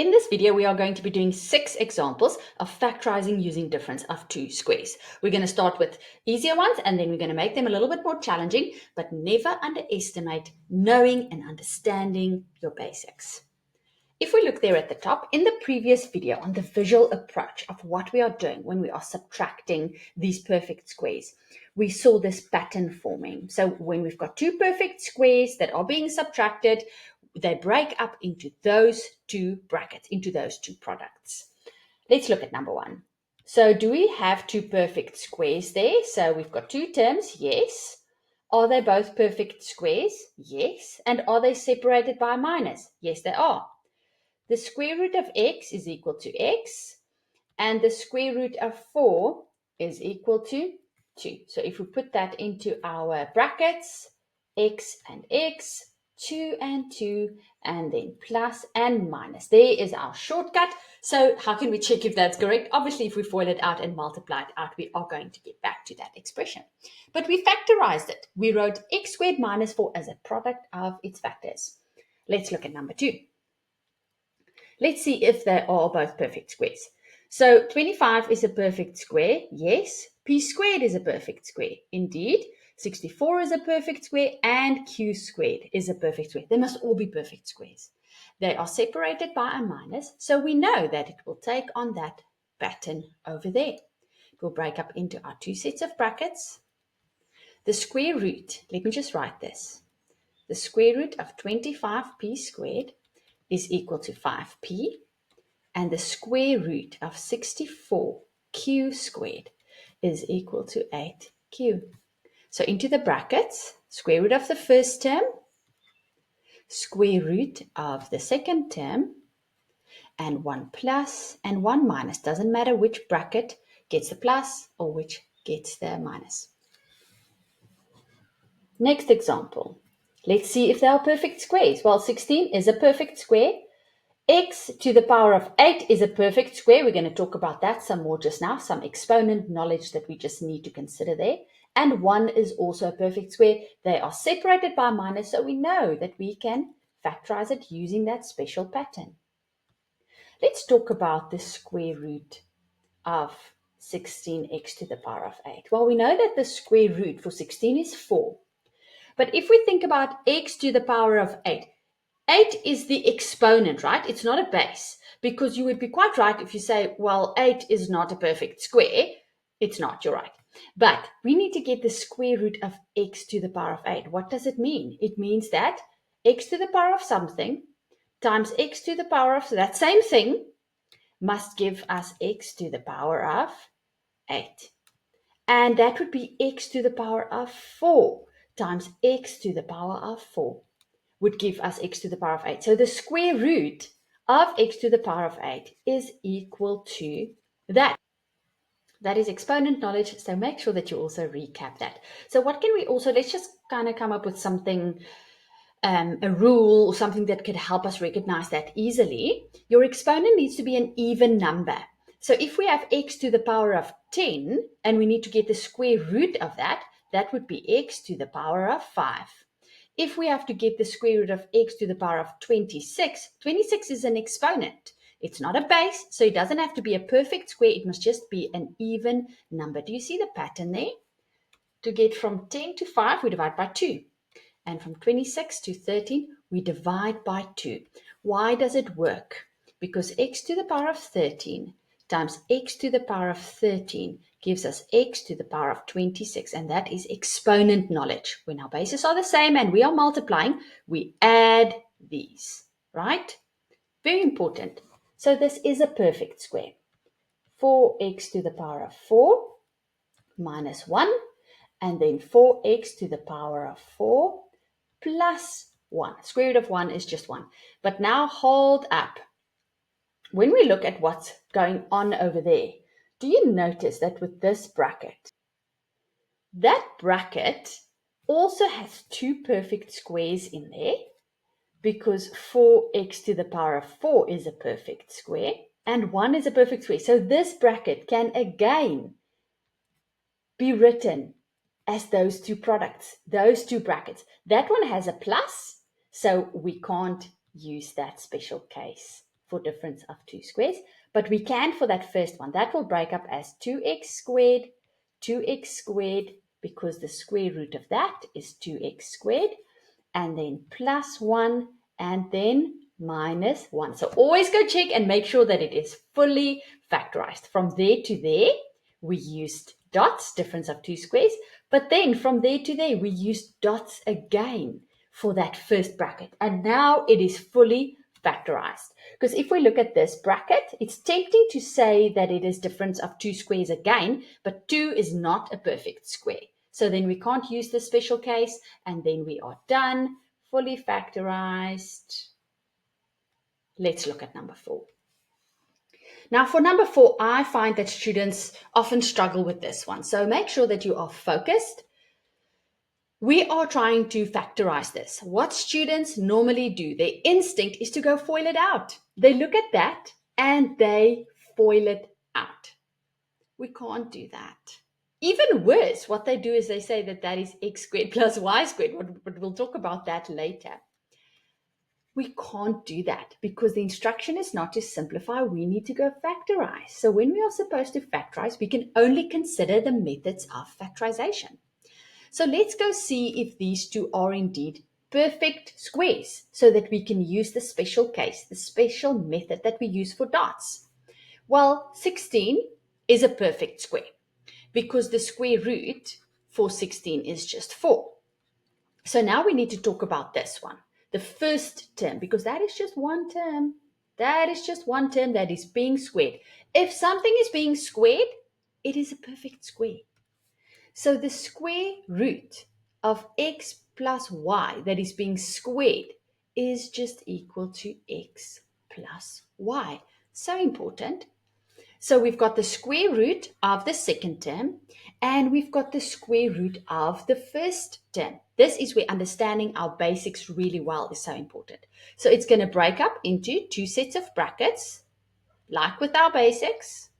In this video, we are going to be doing 6 examples of factorizing using difference of 2 squares. We're going to start with easier ones and then we're going to make them a little bit more challenging, but never underestimate knowing and understanding your basics. If we look there at the top, in the previous video on the visual approach of what we are doing when we are subtracting these perfect squares, we saw this pattern forming. So when we've got 2 perfect squares that are being subtracted, they break up into those 2 brackets, into those 2 products. Let's look at number 1. So do we have 2 perfect squares there? So we've got 2 terms, yes. Are they both perfect squares? Yes. And are they separated by a minus? Yes, they are. The square root of x is equal to x, and the square root of 4 is equal to 2. So if we put that into our brackets, x and x, 2 and 2, and then plus and minus. There is our shortcut. So how can we check if that's correct? Obviously, if we FOIL it out and multiply it out, we are going to get back to that expression. But we factorized it. We wrote x squared minus 4 as a product of its factors. Let's look at number 2. Let's see if they are both perfect squares. So 25 is a perfect square. Yes. P squared is a perfect square. Indeed. 64 is a perfect square and Q squared is a perfect square. They must all be perfect squares. They are separated by a minus, so we know that it will take on that pattern over there. It will break up into our 2 sets of brackets. The square root, let me just write this. The square root of 25p squared is equal to 5p, and the square root of 64q squared is equal to 8q. So into the brackets, square root of the first term, square root of the second term, and 1 plus and 1 minus. Doesn't matter which bracket gets the plus or which gets the minus. Next example. Let's see if they are perfect squares. Well, 16 is a perfect square. X to the power of 8 is a perfect square. We're going to talk about that some more just now, some exponent knowledge that we just need to consider there. And 1 is also a perfect square. They are separated by a minus, so we know that we can factorize it using that special pattern. Let's talk about the square root of 16x to the power of 8. Well, we know that the square root for 16 is 4. But if we think about x to the power of 8, 8 is the exponent, right? It's not a base, because you would be quite right if you say, well, 8 is not a perfect square. It's not, you're right. But we need to get the square root of x to the power of 8. What does it mean? It means that x to the power of something times x to the power of that same thing must give us x to the power of 8. And that would be x to the power of 4 times x to the power of 4. Would give us x to the power of 8. So the square root of x to the power of 8 is equal to that. That is exponent knowledge, so make sure that you also recap that. So what can we also, let's just kind of come up with something, a rule or something that could help us recognize that easily. Your exponent needs to be an even number. So if we have x to the power of 10 and we need to get the square root of that, that would be x to the power of 5. If we have to get the square root of x to the power of 26, 26 is an exponent. It's not a base, so it doesn't have to be a perfect square. It must just be an even number. Do you see the pattern there? To get from 10 to 5, we divide by 2. And from 26 to 13, we divide by 2. Why does it work? Because x to the power of 13 times x to the power of 13 gives us x to the power of 26, and that is exponent knowledge. When our bases are the same and we are multiplying, we add these, right? Very important. So this is a perfect square. 4x to the power of 4 minus 1, and then 4x to the power of 4 plus 1. Square root of 1 is just 1. But now hold up. When we look at what's going on over there, do you notice that with this bracket, that bracket also has 2 perfect squares in there, because 4x to the power of 4 is a perfect square and 1 is a perfect square. So this bracket can again be written as those 2 products, those 2 brackets. That one has a plus, so we can't use that special case for difference of two squares, but we can for that first one. That will break up as 2x squared, because the square root of that is 2x squared, and then plus 1, and then minus 1. So always go check and make sure that it is fully factorized. From there to there, we used dots, difference of two squares, but then from there to there, we used dots again for that first bracket. And now it is fully factorized. Because if we look at this bracket, it's tempting to say that it is difference of two squares again, but 2 is not a perfect square. So then we can't use the special case, and then we are done, fully factorized. Let's look at number 4. Now for number 4, I find that students often struggle with this one. So make sure that you are focused. We are trying to factorize this. What students normally do, their instinct is to go FOIL it out. They look at that and they FOIL it out. We can't do that. Even worse, what they do is they say that that is x squared plus y squared, but we'll talk about that later. We can't do that because the instruction is not to simplify. We need to go factorize. So when we are supposed to factorize, we can only consider the methods of factorization. So let's go see if these two are indeed perfect squares so that we can use the special case, the special method that we use for dots. Well, 16 is a perfect square because the square root for 16 is just 4. So now we need to talk about this one, the first term, because that is just one term. That is just one term that is being squared. If something is being squared, it is a perfect square. So the square root of x plus y that is being squared is just equal to x plus y. So important. So we've got the square root of the second term, and we've got the square root of the first term. This is where understanding our basics really well is so important. So it's going to break up into two sets of brackets, like with our basics.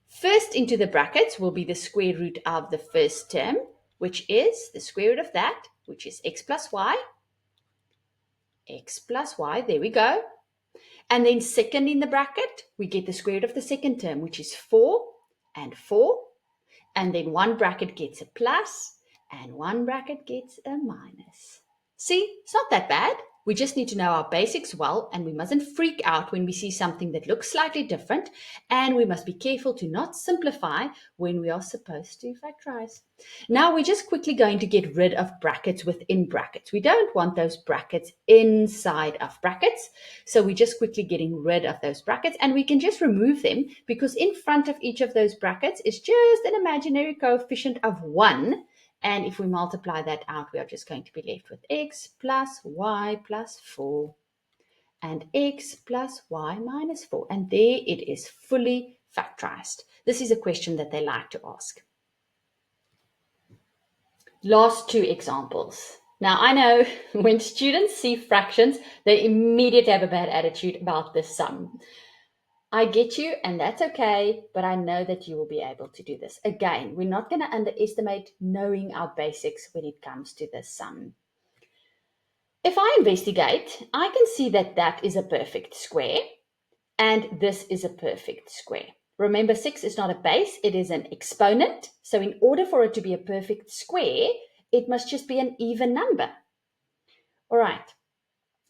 First into the brackets will be the square root of the first term, which is the square root of that, which is x plus y. X plus y, there we go. And then second in the bracket, we get the square root of the second term, which is 4 and 4. And then one bracket gets a plus and one bracket gets a minus. See, it's not that bad. We just need to know our basics well, and we mustn't freak out when we see something that looks slightly different, and we must be careful to not simplify when we are supposed to factorize. Now we're just quickly going to get rid of brackets within brackets. We don't want those brackets inside of brackets, so we're just quickly getting rid of those brackets, and we can just remove them because in front of each of those brackets is just an imaginary coefficient of 1. And if we multiply that out, we are just going to be left with x plus y plus 4 and x plus y minus 4. And there it is fully factorized. This is a question that they like to ask. Last two examples. Now, I know when students see fractions, they immediately have a bad attitude about the sum. I get you, and that's okay, but I know that you will be able to do this. Again, we're not going to underestimate knowing our basics when it comes to the sum. If I investigate, I can see that that is a perfect square, and this is a perfect square. Remember, 6 is not a base, it is an exponent. So in order for it to be a perfect square, it must just be an even number. All right,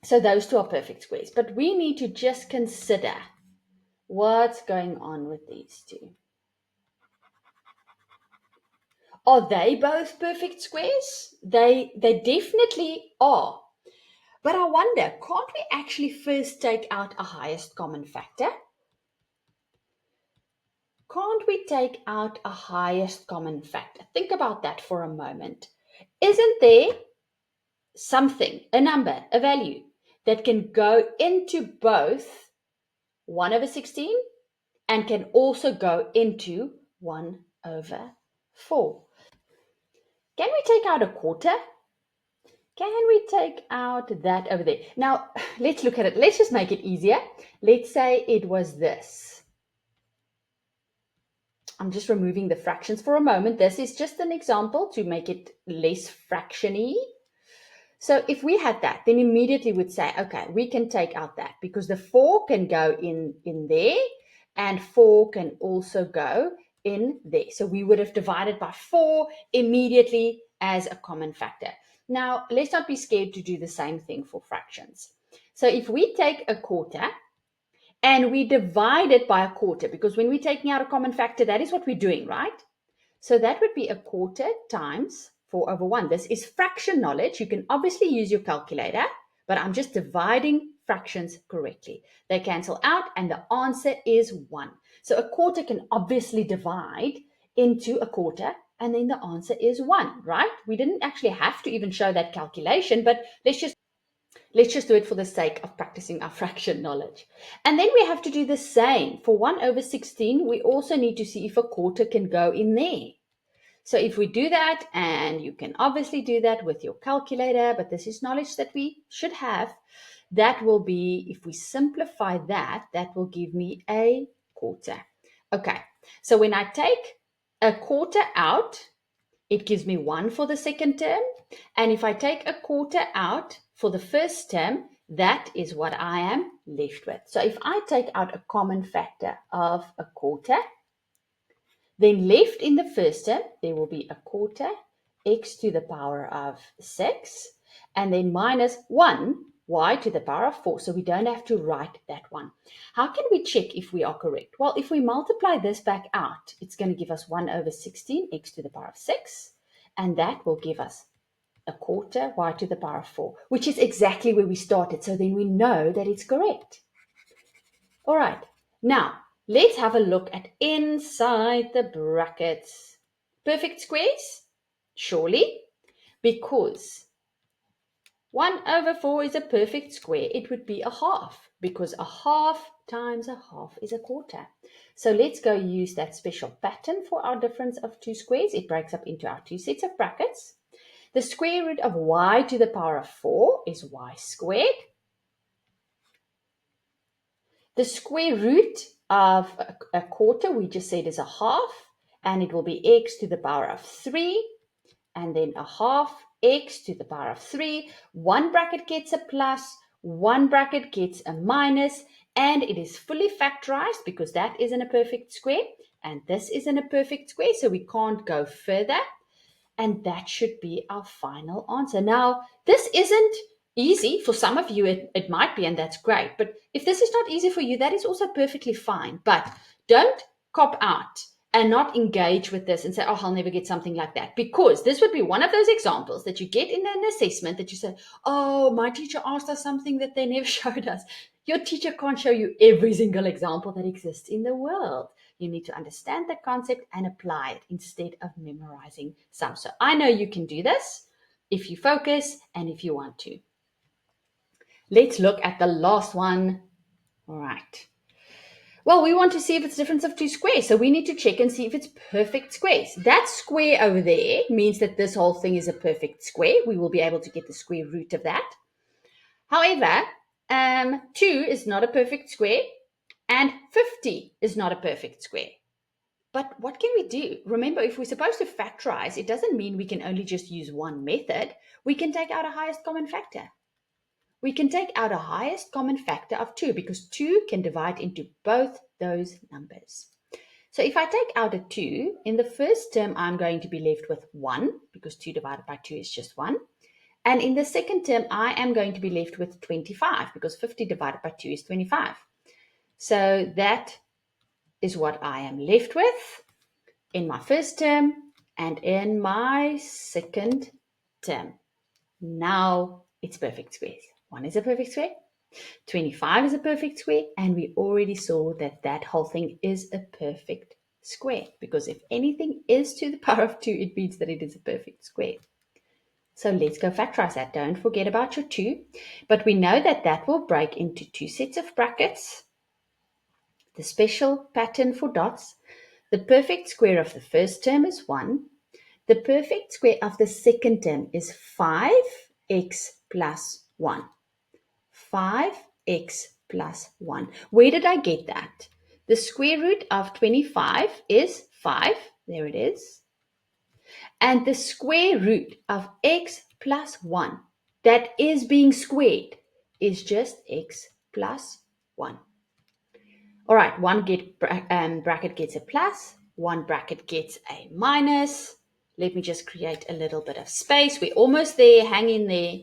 so those two are perfect squares, but we need to just consider what's going on with these two. Are they both perfect squares? They definitely are. But I wonder, can't we actually first take out a highest common factor? Can't we take out a highest common factor? Think about that for a moment. Isn't there something, a number, a value, that can go into both 1 over 16 and can also go into 1 over 4? Can we take out a quarter? Can we take out that over there? Now, let's look at it. Let's just make it easier. Let's say it was this. I'm just removing the fractions for a moment. This is just an example to make it less fractiony. So if we had that, then immediately we'd say, okay, we can take out that because the 4 can go in there and 4 can also go in there. So we would have divided by 4 immediately as a common factor. Now, let's not be scared to do the same thing for fractions. So if we take a quarter and we divide it by a quarter, because when we're taking out a common factor, that is what we're doing, right? So that would be a quarter times 4 over 1. This is fraction knowledge. You can obviously use your calculator, but I'm just dividing fractions correctly. They cancel out and the answer is 1. So a quarter can obviously divide into a quarter and then the answer is 1, right? We didn't actually have to even show that calculation, but let's just do it for the sake of practicing our fraction knowledge. And then we have to do the same. For 1 over 16, we also need to see if a quarter can go in there. So if we do that, and you can obviously do that with your calculator, but this is knowledge that we should have, that will be, if we simplify that, that will give me a quarter. Okay, so when I take a quarter out, it gives me 1 for the second term. And if I take a quarter out for the first term, that is what I am left with. So if I take out a common factor of a quarter, then left in the first term, there will be a quarter x to the power of 6, and then minus 1 y to the power of 4. So we don't have to write that one. How can we check if we are correct? Well, if we multiply this back out, it's going to give us 1 over 16 x to the power of 6, and that will give us a quarter y to the power of 4, which is exactly where we started. So then we know that it's correct. All right, now let's have a look at inside the brackets. Perfect squares? Surely, because 1 over 4 is a perfect square, it would be a half, because a half times a half is a quarter. So let's go use that special pattern for our difference of two squares. It breaks up into our two sets of brackets. The square root of y to the power of 4 is y squared. The square root of a quarter, we just said, is a half, and it will be x to the power of 3, and then a half x to the power of 3. One bracket gets a plus, one bracket gets a minus, and it is fully factorized because that is in a perfect square, and this is in a perfect square, so we can't go further. And that should be our final answer. Now, this isn't easy. For some of you, it might be, and that's great. But if this is not easy for you, that is also perfectly fine. But don't cop out and not engage with this and say, oh, I'll never get something like that. Because this would be one of those examples that you get in an assessment that you say, oh, my teacher asked us something that they never showed us. Your teacher can't show you every single example that exists in the world. You need to understand the concept and apply it instead of memorizing some. So I know you can do this if you focus and if you want to. Let's look at the last one. All right. Well, we want to see if it's difference of two squares. So we need to check and see if it's perfect squares. That square over there means that this whole thing is a perfect square. We will be able to get the square root of that. However, 2 is not a perfect square and 50 is not a perfect square. But what can we do? Remember, if we're supposed to factorize, it doesn't mean we can only just use one method. We can take out a highest common factor. We can take out a highest common factor of 2 because 2 can divide into both those numbers. So if I take out a 2, in the first term, I'm going to be left with 1 because 2 divided by 2 is just 1. And in the second term, I am going to be left with 25 because 50 divided by 2 is 25. So that is what I am left with in my first term and in my second term. Now it's perfect squares. 1 is a perfect square, 25 is a perfect square, and we already saw that that whole thing is a perfect square because if anything is to the power of 2, it means that it is a perfect square. So let's go factorize that. Don't forget about your 2. But we know that that will break into two sets of brackets. The special pattern for dots. The perfect square of the first term is 1. The perfect square of the second term is 5x plus 1. 5x plus 1. Where did I get that? The square root of 25 is 5. There it is. And the square root of x plus 1, that is being squared is just x plus 1. All right, one bracket gets a plus, one bracket gets a minus. Let me just create a little bit of space. We're almost there. Hang in there.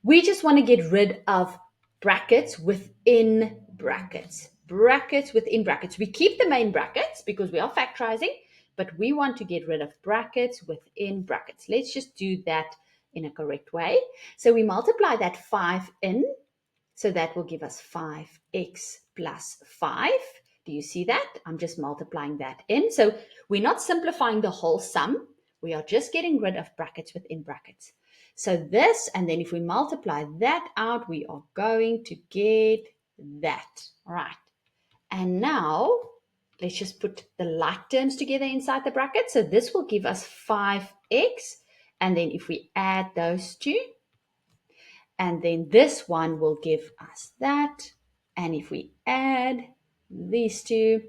We just want to get rid of brackets within brackets. Brackets within brackets. We keep the main brackets because we are factorizing, but we want to get rid of brackets within brackets. Let's just do that in a correct way. So we multiply that 5 in. So that will give us 5x plus 5. Do you see that? I'm just multiplying that in. So we're not simplifying the whole sum. We are just getting rid of brackets within brackets. So this, and then if we multiply that out, we are going to get that. All right. And now let's just put the like terms together inside the bracket. So this will give us 5x. And then if we add those two, and then this one will give us that. And if we add these two,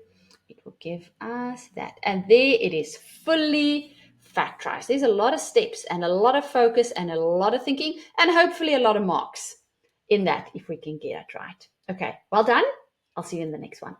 it will give us that. And there it is, fully factorized. There's a lot of steps and a lot of focus and a lot of thinking and hopefully a lot of marks in that if we can get it right. Okay, well done. I'll see you in the next one.